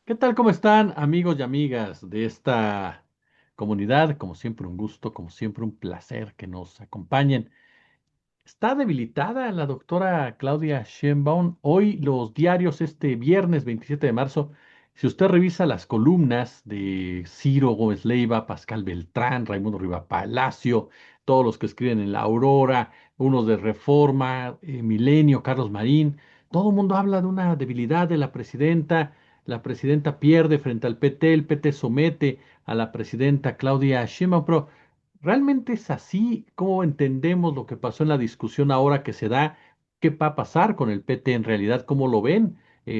¿Qué tal? ¿Cómo están, amigos y amigas de esta comunidad? Como siempre, un gusto, como siempre, un placer que nos acompañen. Está debilitada la doctora Claudia Sheinbaum. Hoy los diarios, este viernes 27 de marzo, si usted revisa las columnas de Ciro Gómez Leiva, Pascal Beltrán, Raimundo Riva Palacio, todos los que escriben en La Aurora, unos de Reforma, Milenio, Carlos Marín, todo el mundo habla de una debilidad de la presidenta pierde frente al PT, el PT somete a la presidenta Claudia Sheinbaum, pero ¿realmente es así? ¿Cómo entendemos lo que pasó en la discusión ahora que se da? ¿Qué va a pasar con el PT en realidad? ¿Cómo lo ven?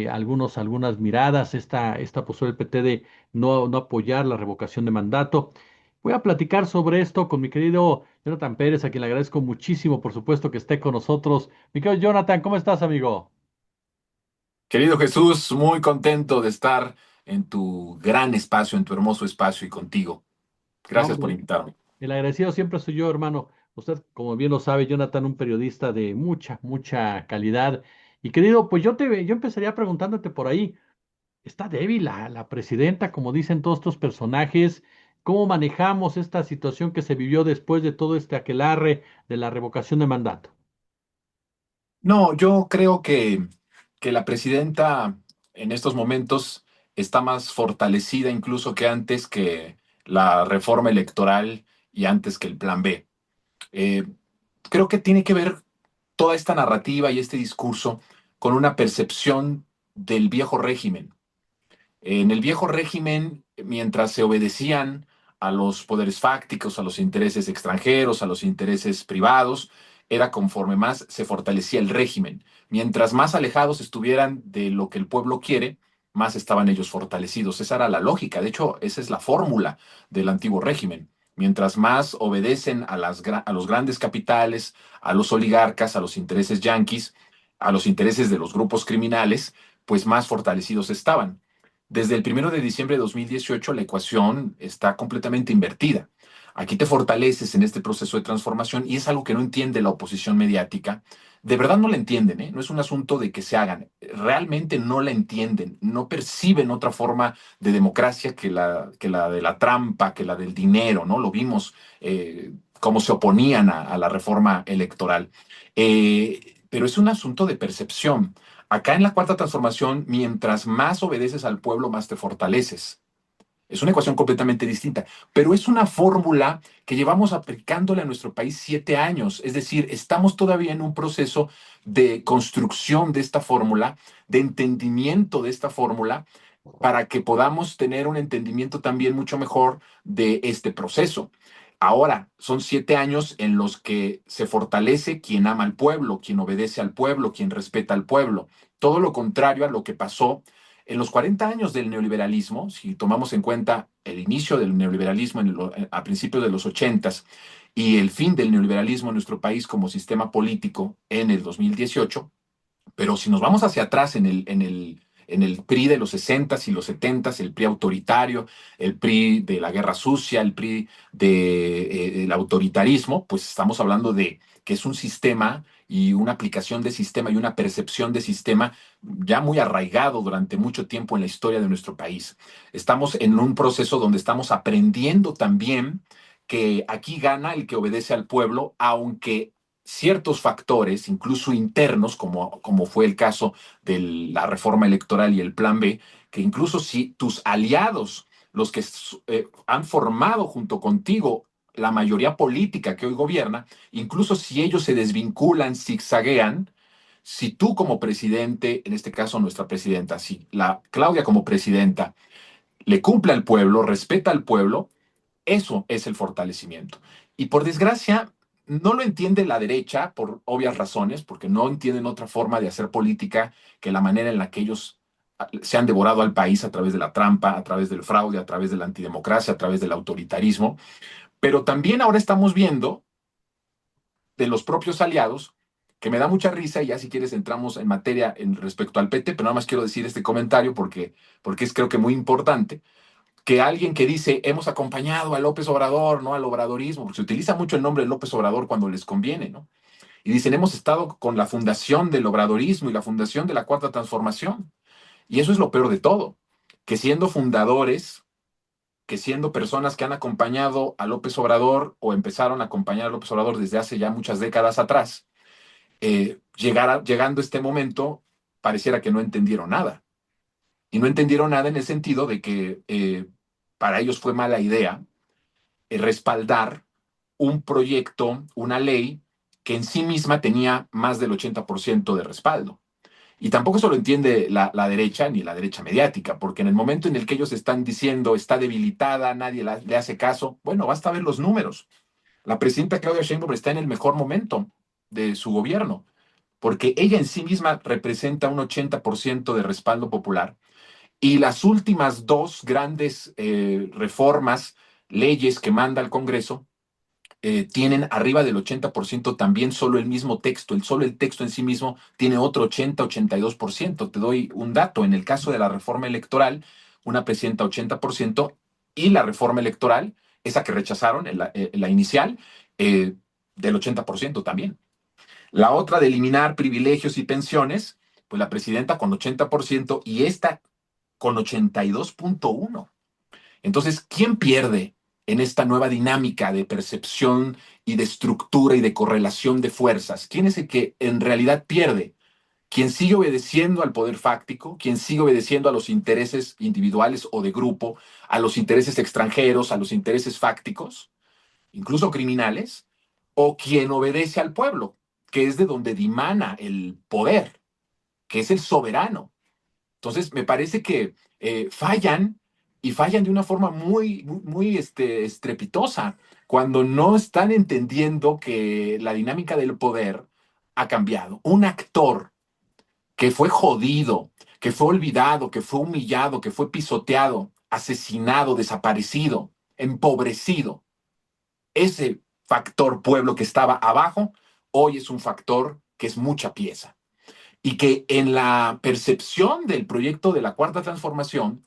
Algunas miradas, esta postura del PT de no apoyar la revocación de mandato. Voy a platicar sobre esto con mi querido Jonathan Pérez, a quien le agradezco muchísimo, por supuesto, que esté con nosotros. Mi querido Jonathan, ¿cómo estás, amigo? Querido Jesús, muy contento de estar en tu gran espacio, en tu hermoso espacio y contigo. No, Gracias por hombre, invitarme. el agradecido siempre soy yo, hermano. Usted, como bien lo sabe, Jonathan, un periodista de mucha calidad. Y querido, pues yo empezaría preguntándote por ahí, ¿está débil la presidenta, como dicen todos estos personajes? ¿Cómo manejamos esta situación que se vivió después de todo este aquelarre de la revocación de mandato? No, yo creo que la presidenta en estos momentos está más fortalecida incluso que antes que la reforma electoral y antes que el plan B. Eh, Creo que tiene que ver toda esta narrativa y este discurso con una percepción del viejo régimen. En el viejo régimen, mientras se obedecían a los poderes fácticos, a los intereses extranjeros, a los intereses privados, era conforme más se fortalecía el régimen. Mientras más alejados estuvieran de lo que el pueblo quiere, más estaban ellos fortalecidos. Esa era la lógica. De hecho, esa es la fórmula del antiguo régimen. Mientras más obedecen a los grandes capitales, a los oligarcas, a los intereses yanquis, a los intereses de los grupos criminales, pues más fortalecidos estaban. Desde el 1 de diciembre de 2018 la ecuación está completamente invertida. Aquí te fortaleces en este proceso de transformación y es algo que no entiende la oposición mediática. De verdad no la entienden, ¿eh? No es un asunto de que se hagan. Realmente no la entienden, no perciben otra forma de democracia que la de la trampa, que la del dinero, ¿no? Lo vimos cómo se oponían a la reforma electoral. Pero es un asunto de percepción. Acá en la cuarta transformación, mientras más obedeces al pueblo, más te fortaleces. Es una ecuación completamente distinta, pero es una fórmula que llevamos aplicándole a nuestro país 7 años. Es decir, estamos todavía en un proceso de construcción de esta fórmula, de entendimiento de esta fórmula, para que podamos tener un entendimiento también mucho mejor de este proceso. Ahora, son 7 años en los que se fortalece quien ama al pueblo, quien obedece al pueblo, quien respeta al pueblo. Todo lo contrario a lo que pasó en los 40 años del neoliberalismo, si tomamos en cuenta el inicio del neoliberalismo a principios de los 80 y el fin del neoliberalismo en nuestro país como sistema político en el 2018, pero si nos vamos hacia atrás en el PRI de los 60s y los 70s, el PRI autoritario, el PRI de la guerra sucia, el PRI del autoritarismo, pues estamos hablando de que es un sistema y una aplicación de sistema y una percepción de sistema ya muy arraigado durante mucho tiempo en la historia de nuestro país. Estamos en un proceso donde estamos aprendiendo también que aquí gana el que obedece al pueblo, aunque ciertos factores, incluso internos, como fue el caso de la reforma electoral y el plan B, que incluso si tus aliados, los que han formado junto contigo la mayoría política que hoy gobierna, incluso si ellos se desvinculan, zigzaguean, si tú como presidente, en este caso nuestra presidenta, si la Claudia como presidenta le cumple al pueblo, respeta al pueblo, eso es el fortalecimiento. Y por desgracia, no lo entiende la derecha por obvias razones, porque no entienden otra forma de hacer política que la manera en la que ellos se han devorado al país a través de la trampa, a través del fraude, a través de la antidemocracia, a través del autoritarismo. Pero también ahora estamos viendo de los propios aliados, que me da mucha risa, y ya si quieres entramos en materia en respecto al PT, pero nada más quiero decir este comentario porque es creo que muy importante que alguien que dice hemos acompañado a López Obrador, ¿no? Al obradorismo, porque se utiliza mucho el nombre de López Obrador cuando les conviene, ¿no? Y dicen hemos estado con la fundación del obradorismo y la fundación de la Cuarta Transformación. Y eso es lo peor de todo, que siendo fundadores, que siendo personas que han acompañado a López Obrador o empezaron a acompañar a López Obrador desde hace ya muchas décadas atrás, llegando a este momento, pareciera que no entendieron nada. Y no entendieron nada en el sentido de que para ellos fue mala idea respaldar un proyecto, una ley que en sí misma tenía más del 80% de respaldo. Y tampoco eso lo entiende la derecha ni la derecha mediática, porque en el momento en el que ellos están diciendo está debilitada, nadie le hace caso, bueno, basta ver los números. La presidenta Claudia Sheinbaum está en el mejor momento de su gobierno, porque ella en sí misma representa un 80% de respaldo popular y las últimas dos grandes reformas, leyes que manda el Congreso, tienen arriba del 80% también solo el mismo texto. Solo el texto en sí mismo tiene otro 80-82%. Te doy un dato. En el caso de la reforma electoral, una presidenta 80% y la reforma electoral, esa que rechazaron, la inicial, del 80% también. La otra de eliminar privilegios y pensiones, pues la presidenta con 80% y esta con 82.1%. Entonces, ¿quién pierde en esta nueva dinámica de percepción y de estructura y de correlación de fuerzas? ¿Quién es el que en realidad pierde? ¿Quién sigue obedeciendo al poder fáctico? ¿Quién sigue obedeciendo a los intereses individuales o de grupo, a los intereses extranjeros, a los intereses fácticos, incluso criminales? ¿O quien obedece al pueblo, que es de donde dimana el poder, que es el soberano? Entonces, me parece que fallan y fallan de una forma muy estrepitosa cuando no están entendiendo que la dinámica del poder ha cambiado. Un actor que fue jodido, que fue olvidado, que fue humillado, que fue pisoteado, asesinado, desaparecido, empobrecido, ese factor pueblo que estaba abajo, hoy es un factor que es mucha pieza y que en la percepción del proyecto de la Cuarta Transformación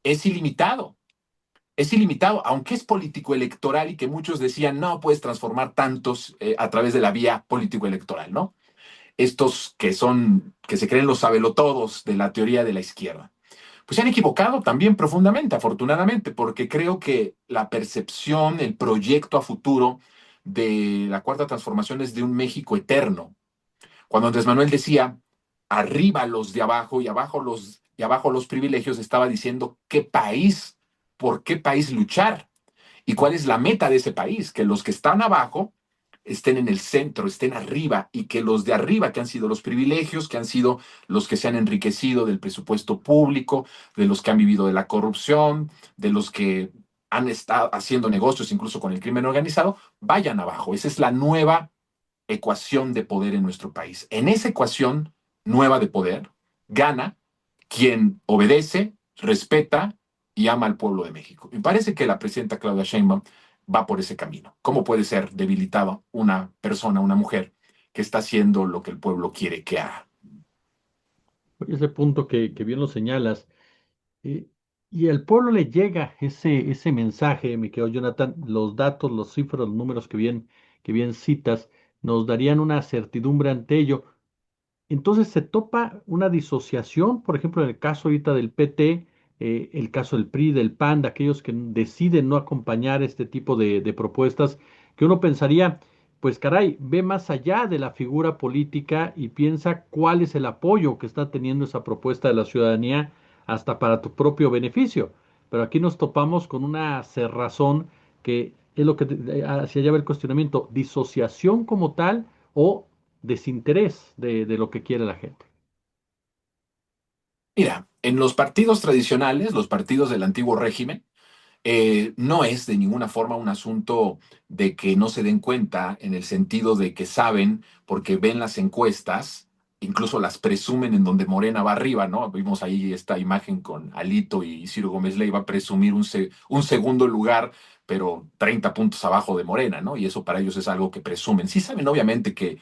es ilimitado. Es ilimitado, aunque es político electoral y que muchos decían, no puedes transformar tantos a través de la vía político electoral, ¿no? Estos que se creen los sabelotodos de la teoría de la izquierda. Pues se han equivocado también profundamente, afortunadamente, porque creo que la percepción, el proyecto a futuro de la Cuarta Transformación es de un México eterno, cuando Andrés Manuel decía, arriba los de abajo y abajo los privilegios, estaba diciendo qué país, por qué país luchar y cuál es la meta de ese país, que los que están abajo estén en el centro, estén arriba y que los de arriba, que han sido los privilegios, que han sido los que se han enriquecido del presupuesto público, de los que han vivido de la corrupción, de los que han estado haciendo negocios incluso con el crimen organizado, vayan abajo. Esa es la nueva ecuación de poder en nuestro país. En esa ecuación nueva de poder, gana quien obedece, respeta y ama al pueblo de México. Me parece que la presidenta Claudia Sheinbaum va por ese camino. ¿Cómo puede ser debilitada una persona, una mujer, que está haciendo lo que el pueblo quiere que haga? Oye, ese punto que bien lo señalas. eh, y al pueblo le llega ese mensaje, mi querido Jonathan, los datos, los cifras, los números que bien citas, nos darían una certidumbre ante ello. Entonces se topa una disociación, por ejemplo, en el caso ahorita del PT, el caso del PRI, del PAN, de aquellos que deciden no acompañar este tipo de propuestas, que uno pensaría, pues caray, ve más allá de la figura política y piensa cuál es el apoyo que está teniendo esa propuesta de la ciudadanía hasta para tu propio beneficio. Pero aquí nos topamos con una cerrazón que es lo que hacia allá va el cuestionamiento, disociación como tal o desinterés de lo que quiere la gente. Mira, en los partidos tradicionales, los partidos del antiguo régimen, no es de ninguna forma un asunto de que no se den cuenta en el sentido de que saben, porque ven las encuestas, incluso las presumen en donde Morena va arriba, ¿no? Vimos ahí esta imagen con Alito y Ciro Gómez Leiva a presumir un segundo lugar, pero 30 puntos abajo de Morena, ¿no? Y eso para ellos es algo que presumen. Sí saben, obviamente, que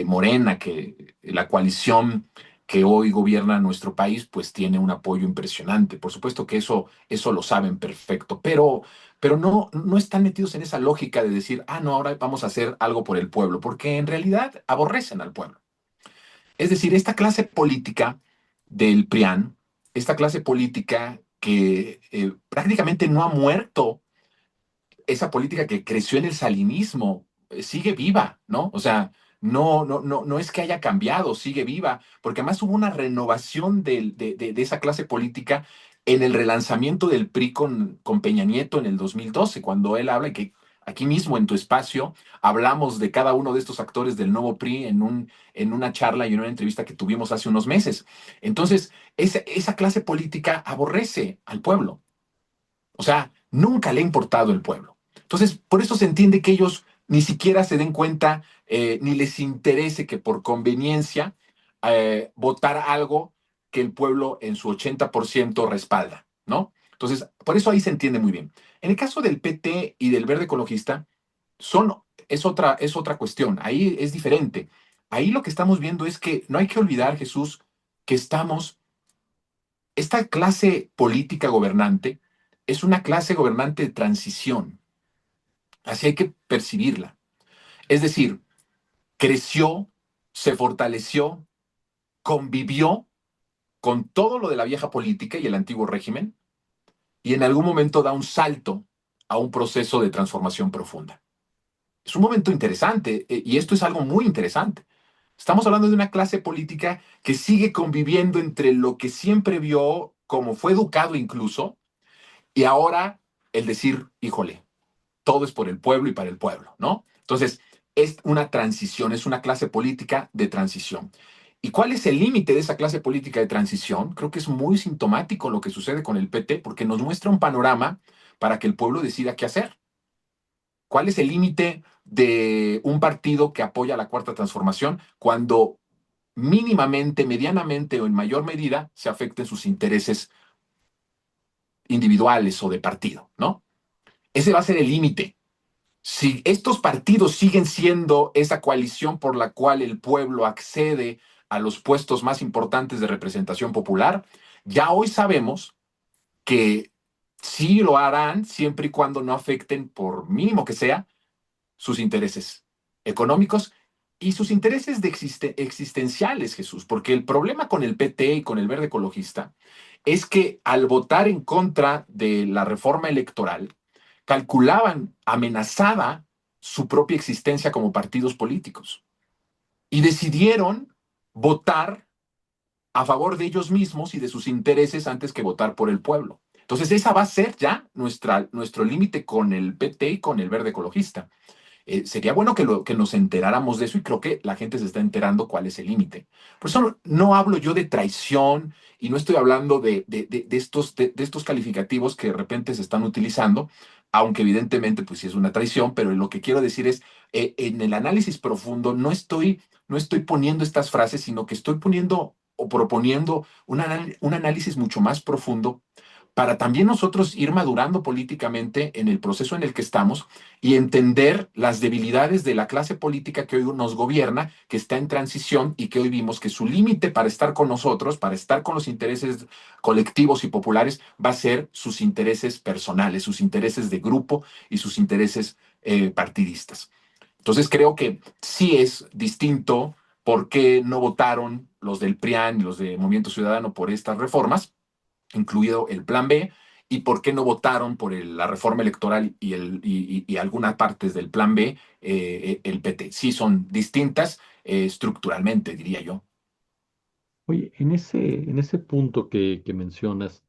Morena, que la coalición que hoy gobierna nuestro país, pues tiene un apoyo impresionante. Por supuesto que eso lo saben perfecto, pero no están metidos en esa lógica de decir, ah, no, ahora vamos a hacer algo por el pueblo, porque en realidad aborrecen al pueblo. Es decir, esta clase política del PRIAN esta clase política que prácticamente no ha muerto, esa política que creció en el salinismo, sigue viva, ¿no? O sea, no es que haya cambiado, sigue viva, porque además hubo una renovación de esa clase política en el relanzamiento del PRI con Peña Nieto en el 2012, cuando él habla y que aquí mismo en tu espacio hablamos de cada uno de estos actores del nuevo PRI en una charla y en una entrevista que tuvimos hace unos meses. Entonces, esa clase política aborrece al pueblo. O sea, nunca le ha importado el pueblo. Entonces, por eso se entiende que ellos ni siquiera se den cuenta, ni les interese que por conveniencia votar algo que el pueblo en su 80% respalda, ¿no? Entonces, por eso ahí se entiende muy bien. En el caso del PT y del Verde Ecologista, es otra cuestión. Ahí es diferente. Ahí lo que estamos viendo es que no hay que olvidar, Jesús, que esta clase política gobernante es una clase gobernante de transición. Así hay que percibirla. Es decir, creció, se fortaleció, convivió con todo lo de la vieja política y el antiguo régimen y en algún momento da un salto a un proceso de transformación profunda. Es un momento interesante y esto es algo muy interesante. Estamos hablando de una clase política que sigue conviviendo entre lo que siempre vio, como fue educado incluso, y ahora el decir, híjole, todo es por el pueblo y para el pueblo, ¿no? Entonces, es una transición, es una clase política de transición. ¿Y cuál es el límite de esa clase política de transición? Creo que es muy sintomático lo que sucede con el PT porque nos muestra un panorama para que el pueblo decida qué hacer. ¿Cuál es el límite de un partido que apoya la cuarta transformación cuando mínimamente, medianamente o en mayor medida se afecten sus intereses individuales o de partido, ¿no? Ese va a ser el límite. Si estos partidos siguen siendo esa coalición por la cual el pueblo accede a los puestos más importantes de representación popular, ya hoy sabemos que sí lo harán siempre y cuando no afecten, por mínimo que sea, sus intereses económicos y sus intereses existenciales, Jesús, porque el problema con el PT y con el Verde Ecologista es que al votar en contra de la reforma electoral, calculaban, amenazaba su propia existencia como partidos políticos y decidieron votar a favor de ellos mismos y de sus intereses antes que votar por el pueblo. Entonces, esa va a ser ya nuestro límite con el PT y con el Verde Ecologista. Sería bueno que nos enteráramos de eso y creo que la gente se está enterando cuál es el límite. Por eso no hablo yo de traición y no estoy hablando de estos calificativos que de repente se están utilizando, aunque evidentemente pues sí es una traición, pero lo que quiero decir es, en el análisis profundo no estoy poniendo estas frases, sino que estoy poniendo o proponiendo un análisis mucho más profundo para también nosotros ir madurando políticamente en el proceso en el que estamos y entender las debilidades de la clase política que hoy nos gobierna, que está en transición y que hoy vimos que su límite para estar con nosotros, para estar con los intereses colectivos y populares, va a ser sus intereses personales, sus intereses de grupo y sus intereses partidistas. Entonces creo que sí es distinto por qué no votaron los del PRIAN y los de Movimiento Ciudadano por estas reformas, incluido el Plan B, y por qué no votaron por la reforma electoral y algunas partes del Plan B, el PT. Sí, son distintas estructuralmente, diría yo. Oye, en ese punto que mencionas,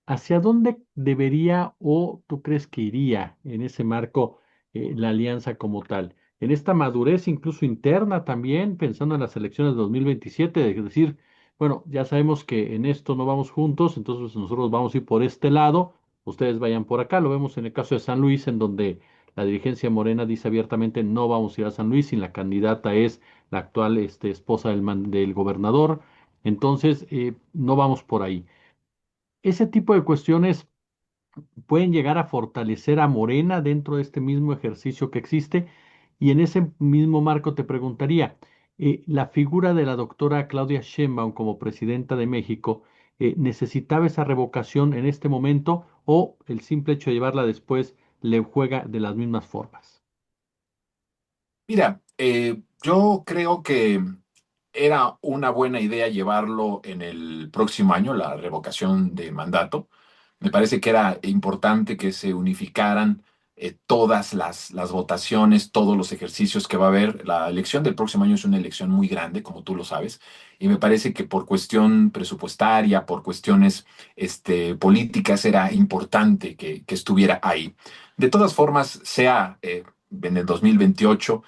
¿hacia dónde debería o tú crees que iría en ese marco la alianza como tal? En esta madurez incluso interna también, pensando en las elecciones de 2027, de decir, bueno, ya sabemos que en esto no vamos juntos, entonces nosotros vamos a ir por este lado, ustedes vayan por acá. Lo vemos en el caso de San Luis, en donde la dirigencia morena dice abiertamente, no vamos a ir a San Luis, y la candidata es la actual esposa del gobernador. Entonces, no vamos por ahí. Ese tipo de cuestiones pueden llegar a fortalecer a Morena dentro de este mismo ejercicio que existe. Y en ese mismo marco te preguntaría, la figura de la doctora Claudia Sheinbaum como presidenta de México, ¿necesitaba esa revocación en este momento o el simple hecho de llevarla después le juega de las mismas formas? Mira, yo creo que era una buena idea llevarlo en el próximo año, la revocación de mandato. Me parece que era importante que se unificaran todas las votaciones, todos los ejercicios que va a haber. La elección del próximo año es una elección muy grande, como tú lo sabes, y me parece que por cuestión presupuestaria, por cuestiones políticas, era importante que estuviera ahí. De todas formas, sea en el 2028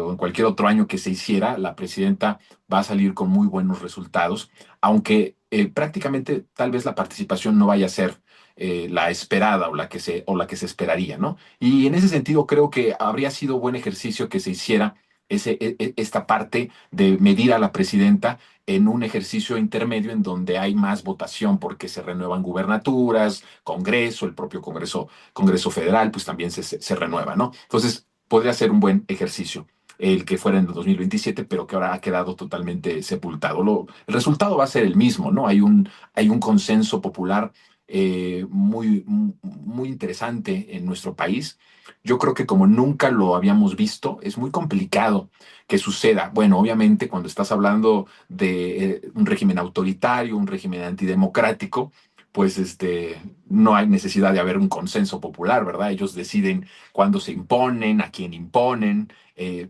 o en cualquier otro año que se hiciera, la presidenta va a salir con muy buenos resultados, aunque prácticamente tal vez la participación no vaya a ser la esperada o la que se esperaría, ¿no? Y en ese sentido creo que habría sido buen ejercicio que se hiciera esta parte de medir a la presidenta en un ejercicio intermedio en donde hay más votación porque se renuevan gubernaturas, Congreso, el propio Congreso Federal, pues también se renueva, ¿no? Entonces, podría ser un buen ejercicio el que fuera en el 2027, pero que ahora ha quedado totalmente sepultado. El resultado va a ser el mismo, ¿no? Hay un consenso popular muy interesante en nuestro país. Yo creo que como nunca lo habíamos visto, es muy complicado que suceda. Bueno, obviamente cuando estás hablando de un régimen autoritario, un régimen antidemocrático, pues no hay necesidad de haber un consenso popular, ¿verdad? Ellos deciden cuándo se imponen, a quién imponen,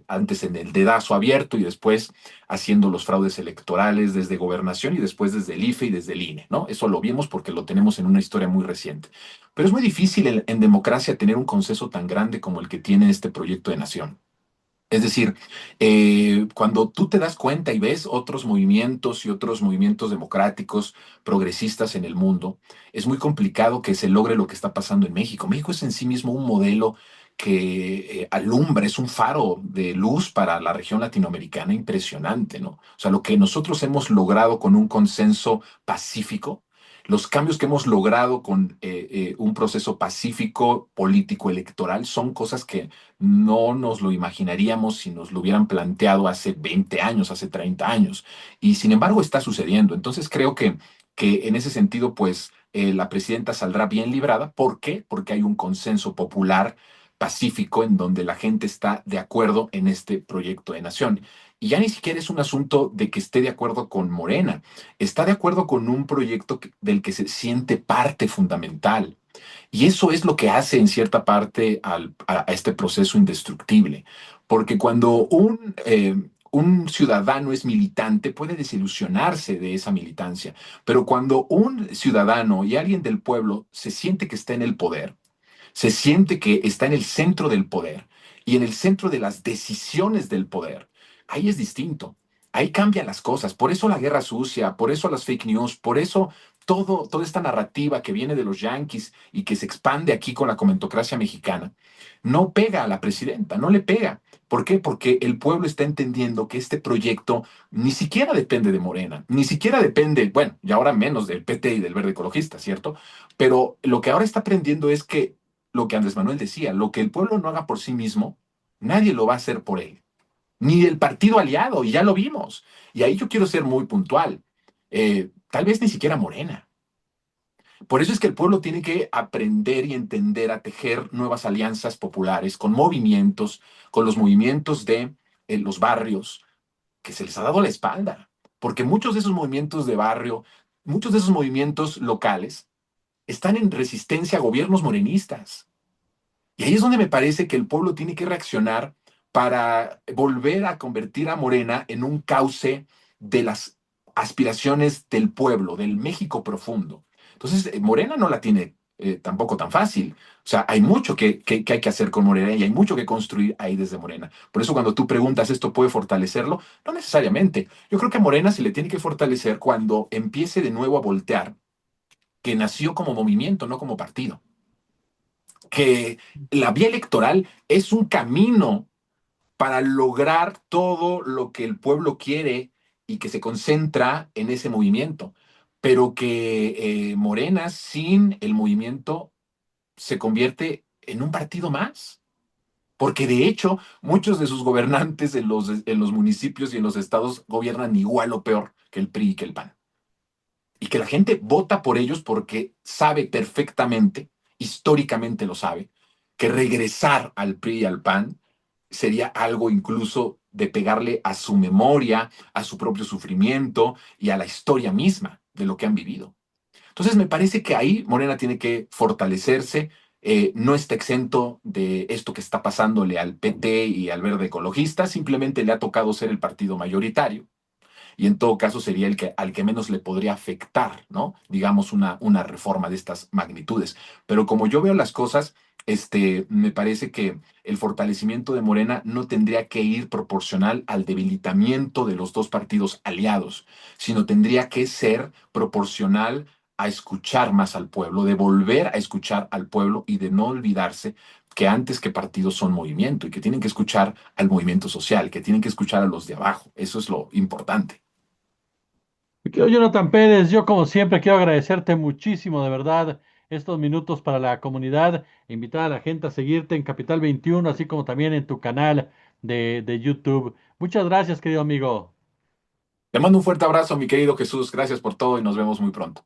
antes en el dedazo abierto y después haciendo los fraudes electorales desde gobernación y después desde el IFE y desde el INE, ¿no? Eso lo vimos porque lo tenemos en una historia muy reciente. Pero es muy difícil en democracia tener un consenso tan grande como el que tiene este proyecto de nación. Es decir, cuando tú te das cuenta y ves otros movimientos y otros movimientos democráticos, progresistas en el mundo, es muy complicado que se logre lo que está pasando en México. México es en sí mismo un modelo que alumbra, es un faro de luz para la región latinoamericana impresionante, ¿no? O sea, lo que nosotros hemos logrado con un consenso pacífico, los cambios que hemos logrado con un proceso pacífico político electoral son cosas que no nos lo imaginaríamos si nos lo hubieran planteado hace 20 años, hace 30 años. Y sin embargo está sucediendo. Entonces creo que en ese sentido, pues la presidenta saldrá bien librada. ¿Por qué? Porque hay un consenso popular pacífico en donde la gente está de acuerdo en este proyecto de nación. Y ya ni siquiera es un asunto de que esté de acuerdo con Morena, está de acuerdo con un proyecto del que se siente parte fundamental. Y eso es lo que hace en cierta parte a este proceso indestructible, porque cuando un ciudadano es militante puede desilusionarse de esa militancia, pero cuando un ciudadano y alguien del pueblo se siente que está en el poder, se siente que está en el centro del poder y en el centro de las decisiones del poder, ahí es distinto. Ahí cambian las cosas. Por eso la guerra sucia, por eso las fake news, por eso toda esta narrativa que viene de los yanquis y que se expande aquí con la comentocracia mexicana, no pega a la presidenta, no le pega. ¿Por qué? Porque el pueblo está entendiendo que este proyecto ni siquiera depende de Morena, ni siquiera depende, bueno, y ahora menos del PT y del Verde Ecologista, ¿cierto? Pero lo que ahora está aprendiendo es que lo que Andrés Manuel decía, lo que el pueblo no haga por sí mismo, nadie lo va a hacer por él, ni el partido aliado, y ya lo vimos. Y ahí yo quiero ser muy puntual. Tal vez ni siquiera Morena. Por eso es que el pueblo tiene que aprender y entender a tejer nuevas alianzas populares con los movimientos de los barrios, que se les ha dado la espalda. Porque muchos de esos movimientos de barrio, muchos de esos movimientos locales, están en resistencia a gobiernos morenistas. Y ahí es donde me parece que el pueblo tiene que reaccionar para volver a convertir a Morena en un cauce de las aspiraciones del pueblo, del México profundo. Entonces, Morena no la tiene tampoco tan fácil. O sea, hay mucho que hay que hacer con Morena y hay mucho que construir ahí desde Morena. Por eso cuando tú preguntas, ¿esto puede fortalecerlo? No necesariamente. Yo creo que a Morena se le tiene que fortalecer cuando empiece de nuevo a voltear, que nació como movimiento, no como partido, que la vía electoral es un camino para lograr todo lo que el pueblo quiere y que se concentra en ese movimiento, pero que Morena sin el movimiento se convierte en un partido más. Porque de hecho, muchos de sus gobernantes en los municipios y en los estados gobiernan igual o peor que el PRI y que el PAN. Y que la gente vota por ellos porque sabe perfectamente, históricamente lo sabe, que regresar al PRI y al PAN sería algo incluso de pegarle a su memoria, a su propio sufrimiento y a la historia misma de lo que han vivido. Entonces, me parece que ahí Morena tiene que fortalecerse. No está exento de esto que está pasándole al PT y al Verde Ecologista, simplemente le ha tocado ser el partido mayoritario y en todo caso sería el que al que menos le podría afectar, ¿no? Digamos, una reforma de estas magnitudes. Pero como yo veo las cosas, me parece que el fortalecimiento de Morena no tendría que ir proporcional al debilitamiento de los dos partidos aliados, sino tendría que ser proporcional a escuchar más al pueblo, de volver a escuchar al pueblo y de no olvidarse que antes que partidos son movimiento y que tienen que escuchar al movimiento social, que tienen que escuchar a los de abajo. Eso es lo importante. Mi querido Jonathan Pérez, yo como siempre quiero agradecerte muchísimo, de verdad, estos minutos para la comunidad, invitar a la gente a seguirte en Capital 21, así como también en tu canal de YouTube. Muchas gracias, querido amigo. Te mando un fuerte abrazo, mi querido Jesús. Gracias por todo y nos vemos muy pronto.